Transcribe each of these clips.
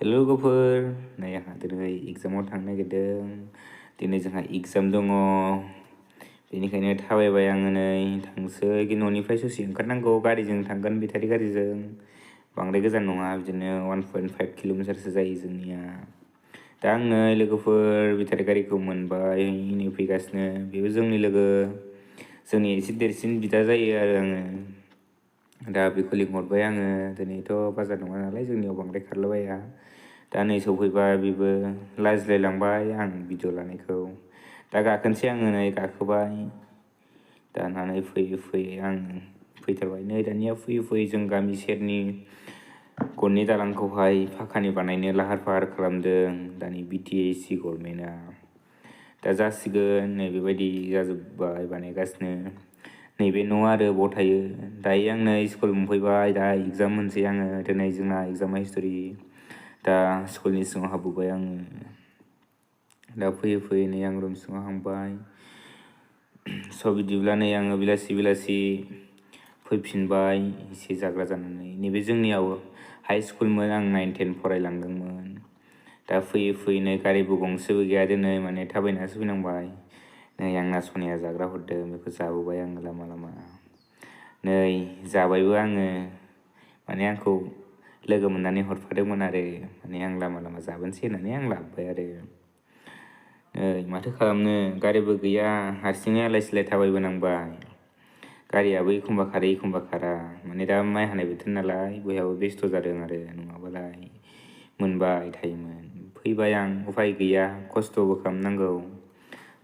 हेल' लोगोफोर, नै आंहा दिनै एग्जामाव थांनो नागिरदों। दिनै जोंहा एग्जाम दङ, बेनिखायनो थाबायबाय आङो नै थांसै न'निफ्राय ससे ओंखारनांगौ। गारिजों थांगोन, बेटारि गारिजों। बांद्राय गोजान नङा, बिदिनो 1.5 किल'मिटारसो जायो जोंनिया। दा आं नै लोगोफोर बेटारि गारिखौ मोनबाय, नै फैगासिनो। बेबो जोंनि लोगो, जोंनि एसे देरसिन बिदा जायो आरो आङो। दा बेखौ लिंहरबाय आङो। दिनैथ' बाजार नङा नालाय, जोंनियाव बांद्राय खारलाबाया। दा नै सफैबाय, बेबो लाजिलायलांबाय आं भिडिअ लानायखौ। दा गाखोनोसै आङो, नै गाखोबाय। दानानै फैयै आं फैथारबाय। नै दानिया फैयै जों गामि सेरनि गणनि दालांखौहाय फाखानि बानायनो लाहार फाहार खालामदों दानि BTAC गभर्नमेन्टआ। दा जासिगोन, नै बेबायदि जाजोब्बाय, बानायगासिनो। नैबे न' आरो बाव थायो। दायो आं नै स्कुल मोनफैबाय, दा एग्जाम होनोसै आङो। दिनै जोंना एग्जामा हिस्ट'रि। दा स्कुलनि सिङाव हाबबोबाय आङो। दा फैयै नै आं रुम सिङाव हाबबाय। स' बिदिब्ला नै आङो बेलासि फैफिनबाय एसे जाग्रा जानानै। नैबे जोंनियाव हाइ स्कुलमोन, आं 9-10 फरायलांदोंमोन। दा फैयै नै गारिबो गंसेबो गैया दिनै, माने थाबायनासो फैनांबाय। नै आंना सनाया जाग्रा हरदों, बेखौ जाबोबाय आङो लामा। नै जाबायबो आङो, माने आंखौ लोगो मोननानै हरफादोंमोन आरो। माने आं लामा जाबोनोसै होननानै आं लाबोबाय आरो। माथो खालामनो, गारिबो गैया, हारसिङै आलाय सिलाय थाबायबोनांबाय। गारियाबो एखमबा खारो एखमबा खारा। माने दा माइ हानाय बोथोर नालाय, बयहाबो बेस्थ' जादों आरो, नङाबालाय मोनबाय थायोमोन। फैबाय आं, उफाय गैया, खस्थ'बो खालामनांगौ।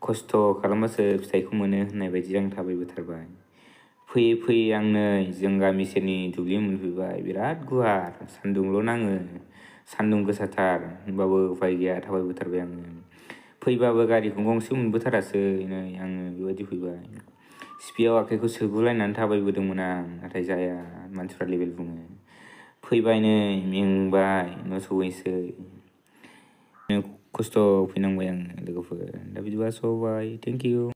खस्थ' खालामबासो फिथाइखौ मोनो होननाय बायदि आं थाबायबोथारबाय। फैयै आं नै जों गामि सेरनि दुब्लि मोनफैबाय। बिराद गुवार, सान्दुंल' नाङो, सान्दुं गोसाथार, होमबाबो उफाय गैया, थाबायबोथारबाय आङो। फैबाबो गारिखौ गंसे मोनबोथारासै, नै आङो बेबायदि फैबाय। सिफियाव आखाइखौ सोगुलायनानै थाबायबोदोंमोन आं, नाथाय जाया, मानसिफ्रा लेबेल बुङो। फैबाय नै मेंबाय, न' सहैसै। खस्थ' फैनांबाय आङो लोगोफोर। दा बिदिबा स' बाय, थेंक इउ।